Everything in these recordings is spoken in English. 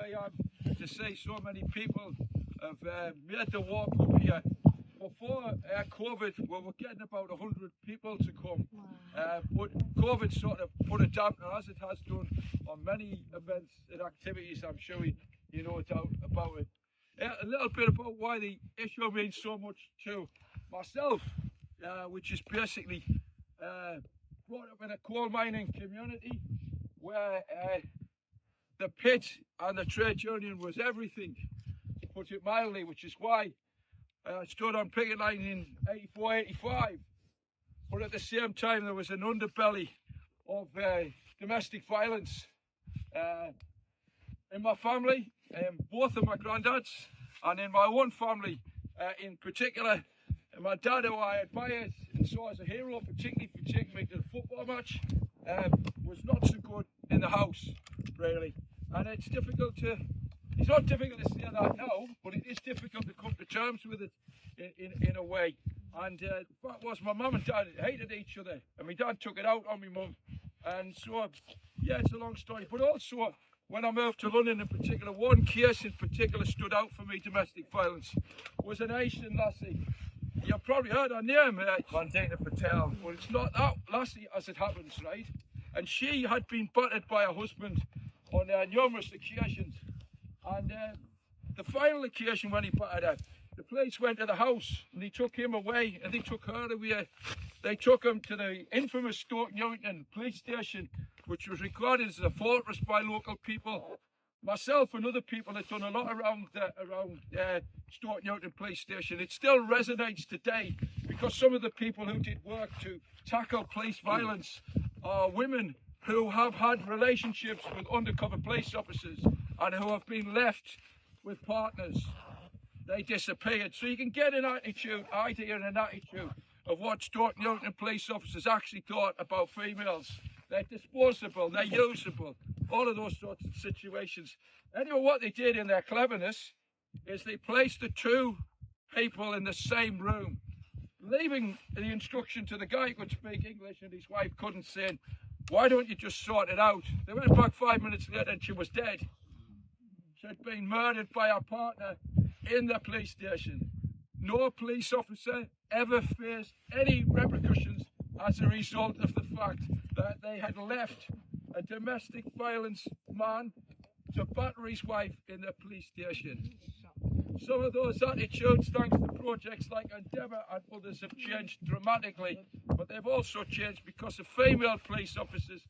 I am to see so many people have made the walk up here. Before COVID, we were getting about 100 people to come. But COVID sort of put a dampener, as it has done on many events and activities. I'm sure you know about it. A little bit about why the issue means so much to myself, which is basically brought up in a coal mining community where the pit and the trade union was everything, to put it mildly, which is why I stood on picket line in 84, 85. But at the same time, there was an underbelly of domestic violence in my family, both of my granddads, and in my own family in particular. My dad, who I admired and saw as a hero, particularly for taking me to the football match, was not so good in the house, really. And it's difficult to, it's not difficult to say that now, but it is difficult to come to terms with it in a way. And the fact was, my mum and dad hated each other, and my dad took it out on my mum. And so, yeah, it's a long story. But also, when I moved to London in particular, one case in particular stood out for me, domestic violence, was an Asian lassie. You've probably heard her name, Vandana Patel, but it's not that lassie as it happens, right? And she had been battered by her husband on numerous occasions. And the final occasion when he battered her, the police went to the house and they took him away and they took her away. They took him to the infamous Stoke Newington police station, which was regarded as a fortress by local people. Myself and other people had done a lot around Stoke Newington police station. It still resonates today because some of the people who did work to tackle police violence are women who have had relationships with undercover police officers and who have been left with partners. They disappeared. So you can get an idea and an attitude of what Stoke Newington police officers actually thought about females. They're disposable, they're usable, all of those sorts of situations. Anyway, what they did in their cleverness is they placed the two people in the same room, leaving the instruction to the guy who could speak English and his wife couldn't, saying, why don't you just sort it out? They went back 5 minutes later and she was dead. She had been murdered by her partner in the police station. No police officer ever faced any repercussions as a result of the fact that they had left a domestic violence man to batter his wife in the police station. Some of those attitudes, thanks to projects like Endeavour and others, have changed dramatically, but they've also changed because of female police officers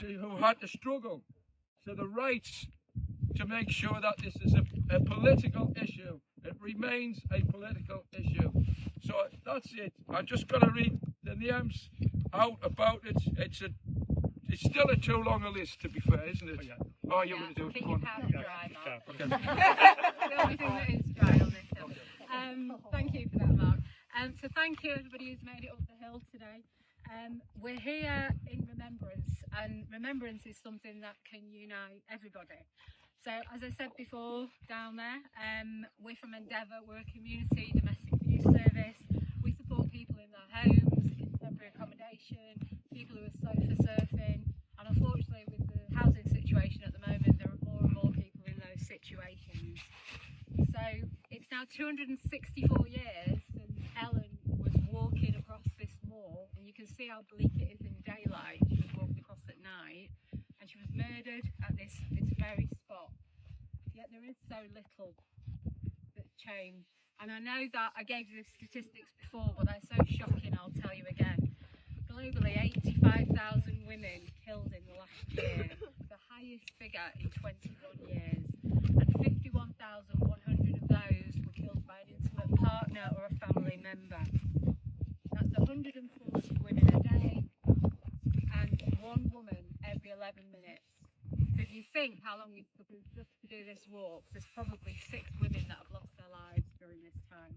who had to struggle to the rights to make sure that this is a political issue. It remains a political issue. So that's it. I'm just going to read the names out about it. It's still too long a list, to be fair, isn't it? Oh, you're going to do it. I think you can dry, Mark. Okay. The only thing that is dry on this hill. Thank you for that, Mark. So thank you everybody who's made it up the hill today. We're here in remembrance, and remembrance is something that can unite everybody. So as I said before down there, we're from Endeavour. We're a community domestic abuse service. We support people in their homes, in temporary accommodation, people who are sofa surfing, and unfortunately with the housing situation at the moment there are more and more people in those situations. So it's now 264 years since Ellen was walking across this moor, and you can see how bleak it is in daylight. She was walking across at night and she was murdered at this very spot. Yet there is so little that's changed. And I know that I gave you the statistics before, but they're so shocking, I'll tell you again. Globally, 85,000 women killed in the last year, the highest figure in 21 years. And 51,100 of those were killed by an intimate partner or a family member. That's 140 women a day and one woman every 11 minutes. So if you think how long it took us just to do this walk, there's probably 6 women that have lost their lives during this time.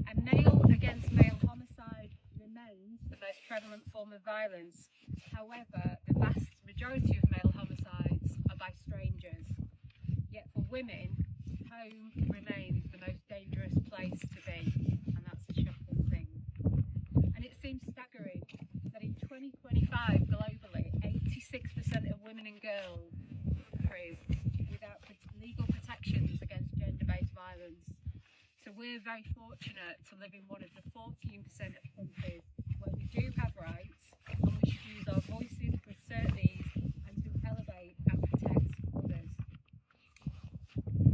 And male against male homicide remains the most prevalent form of violence. However, the vast majority of male homicides are by strangers. Yet for women, home remains the most dangerous place to be, and that's a shocking thing. And it seems staggering that in 2025 globally, 86% of women and girls without we're very fortunate to live in one of the 14% of countries where we do have rights, and we should use our voices to assert these and to elevate and protect others.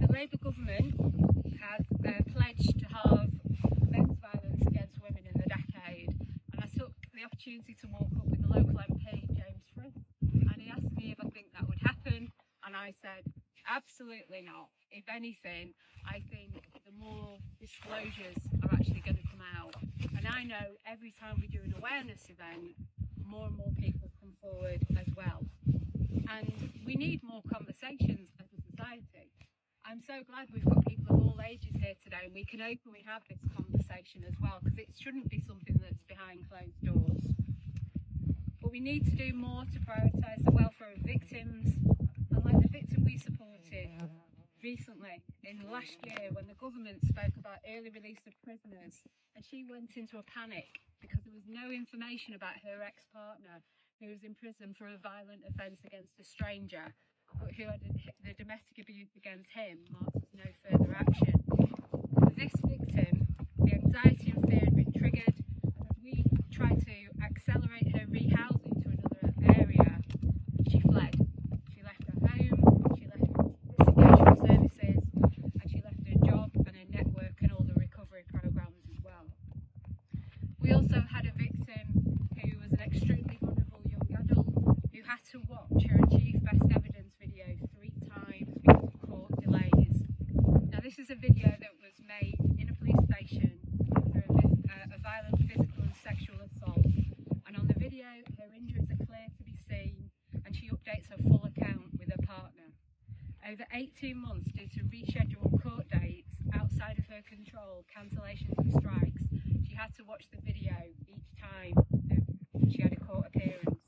The Labour government has pledged to halve men's violence against women in the decade, and I took the opportunity to walk up with the local MP, James Frith, and he asked me if I think that would happen, and I said, absolutely not. If anything, I think the more disclosures are actually going to come out. And I know every time we do an awareness event, more and more people come forward as well. And we need more conversations as a society. I'm so glad we've got people of all ages here today, and we can openly have this conversation as well, because it shouldn't be something that's behind closed doors. But we need to do more to prioritise the welfare of victims, and like the victim we supported recently in the last year when the government spoke about early release of prisoners, and she went into a panic because there was no information about her ex-partner who was in prison for a violent offence against a stranger, but who had the domestic abuse against him marked as no further action. For this victim, the anxiety and fear had been triggered, and as we tried to accelerate her rehousing to another area, she fled. She left her home, she left investigation services, and she left her job and her network and all the recovery programmes as well. We also had a victim who was an extremely vulnerable young adult who had to watch her achieve best evidence video 3 times because of court delays. Now this is a video that was made in a police station after a violent physical and sexual assault, and on the video her injuries are clear to be seen, and she updates her full account with her partner. Over 18 months due to rescheduled court dates outside of her control, cancellations and strikes, she had to watch the video each time that she had a court appearance.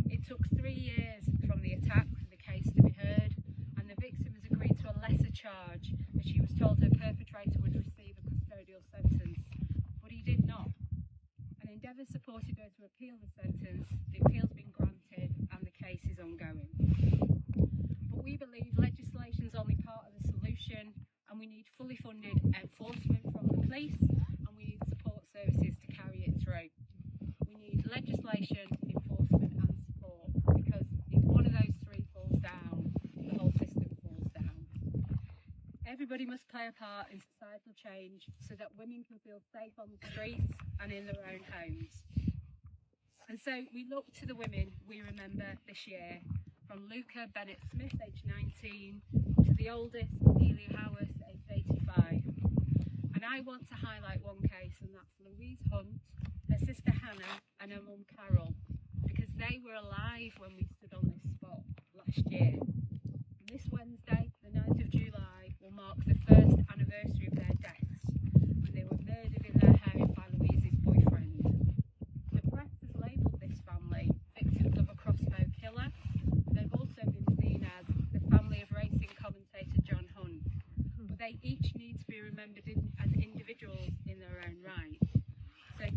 It took 3 years from the attack for the case to be heard, and the victim has agreed to a lesser charge as she was told her perpetrator would receive a custodial sentence, but he did not. And Endeavour supported her to appeal the sentence. The appeal's been granted and the case is ongoing. But we believe legislation is only part of the solution, and we need fully funded enforcement from the police, and we need support services to carry it through. We need legislation, enforcement and support, because if one of those 3 falls down, the whole system falls down. Everybody must play a part in societal change so that women can feel safe on the streets and in their own homes. And so we look to the women we remember this year, from Luca Bennett Smith, aged 19, to the oldest, Delia Howes, aged 85. And I want to highlight one case, and that's Louise Hunt, her sister Hannah and her mum Carol, because they were alive when we stood on this spot last year. And this Wednesday, the 9th of July, will mark the 1st anniversary of their deaths, when they were murdered in their home by Louise's boyfriend. The press has labelled this family victims of a crossbow killer. They've also been seen as the family of racing commentator John Hunt, but they each need to be remembered as individuals in their own right.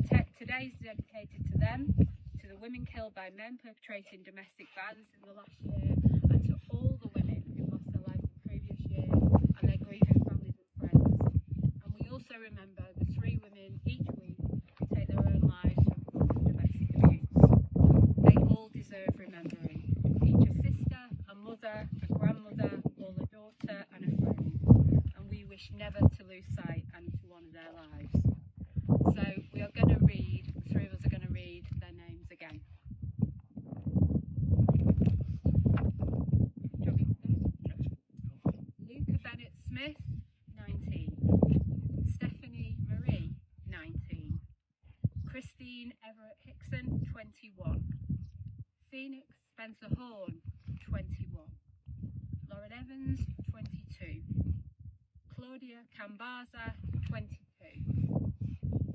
So today's dedicated to them, to the women killed by men perpetrating domestic violence in the last year, and to all the women who lost their lives in previous years, and their grieving families and friends. And we also remember the 3 women each week who take their own lives from domestic abuse. They all deserve remembering, each a sister, a mother, a grandmother, or a daughter and a friend. And we wish never to lose sight and to honour their lives. So we are going to read, the 3 of us are going to read their names again. Luca Bennett Smith, 19. Stephanie Marie, 19. Christine Everett Hickson, 21. Phoenix Spencer Horn, 21. Lauren Evans, 22. Claudia Cambaza, 22.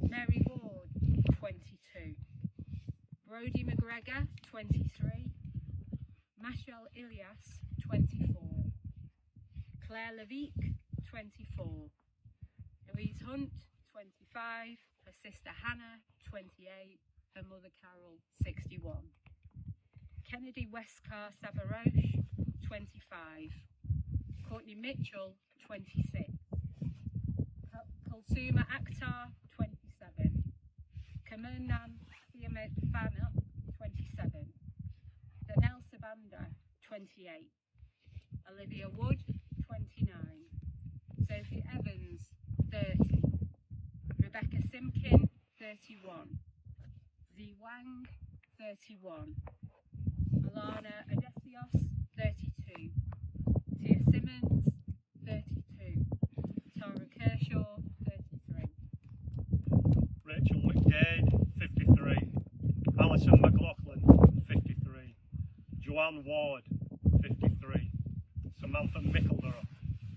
Mary Ward, 22. Brodie McGregor, 23. Machel Ilias, 24. Claire Levique, 24. Louise Hunt, 25. Her sister Hannah, 28. Her mother Carol, 61. Kennedy Westcar Savaroche, 25. Courtney Mitchell, 26. Holcombe Akhtar, 27. Kamernan Fana, 27. Danelle Sabanda, 28. Olivia Wood, 29. Sophie Evans, 30. Rebecca Simkin, 31. Zi Wang, 31. Alana Odesios, 32. Tia Simmons, 32. Tara Kershaw, 33. Rachel McDade, 53. Alison McLaughlin, 53. Joanne Ward, 53. Samantha Mickelder,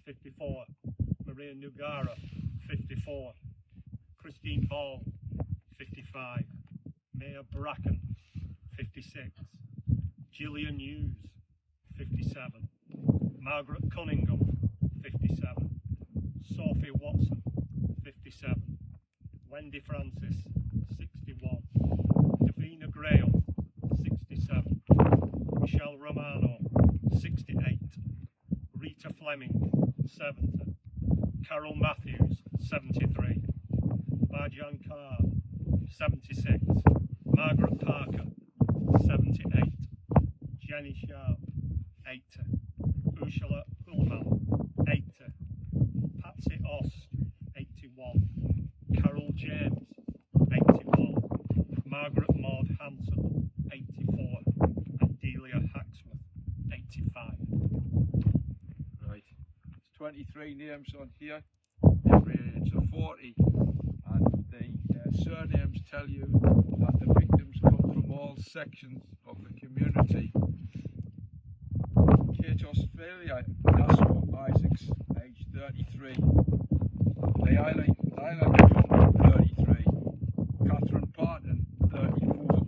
54. Maria Nugara, 54. Christine Ball, 55. Maya Bracken, 56. Gillian Hughes, 57. Margaret Cunningham, 57. Sophie Watson, 57. Wendy Francis, 61. Davina Graham, 67. Michelle Romano, 68. Rita Fleming, 70. Carol Matthews, 73. Marjan Carr, 76. Margaret Parker, 78. Jenny Sharp, 80. Ursula Ullman, 80. Patsy Ost, 81. Carol James, 81. Margaret Maud Hanson, 84. And Delia Hacksmith, 85. Right, there's 23 names on here, every age of 40, and the surnames tell you that the victims come from all sections of the community. Kate Australia, Nassau Isaacs, age 33. Leila Young, 33. Catherine Parton, 34.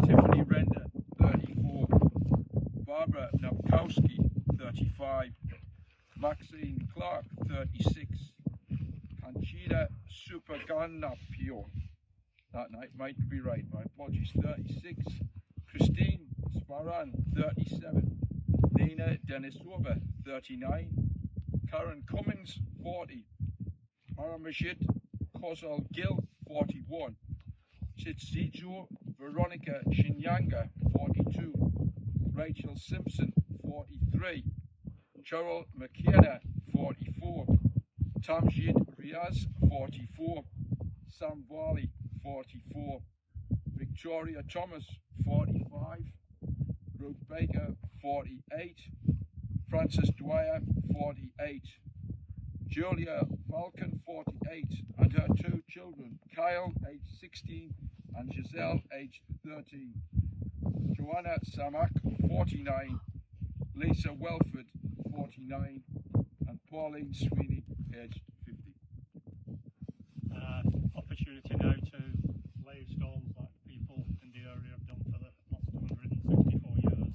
Tiffany Render, 34. Barbara Nabkowski, 35. Maxine Clark, 36. Conchita Superganapio, that might be right, my apologies, 36. Christine Sparan, 37. Nina Denisova, 39. Karen Cummins, 40. Paramashit Kozal Gill, 41. Chitsijo Veronica Shinyanga, 42. Rachel Simpson, 43. Cheryl McKenna, 44. Tamjid Riaz, 44. Sam Varley, 44. Victoria Thomas, 45. Ruth Baker, 48. Frances Dwyer, 48. Julia Falcon, 48, and her two children, Kyle, age 16, and Giselle, age 13. Joanna Samak, 49. Lisa Welford, 49, and Pauline Sweeney, aged 50. Opportunity now to lay stones like people in the area have done for the last 264 years,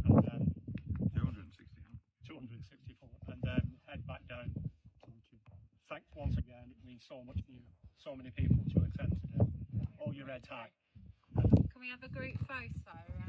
and then 264, and then head back down to thank once again. It means so much to you, so many people to attend today. Hold your head high. Can we have a group photo?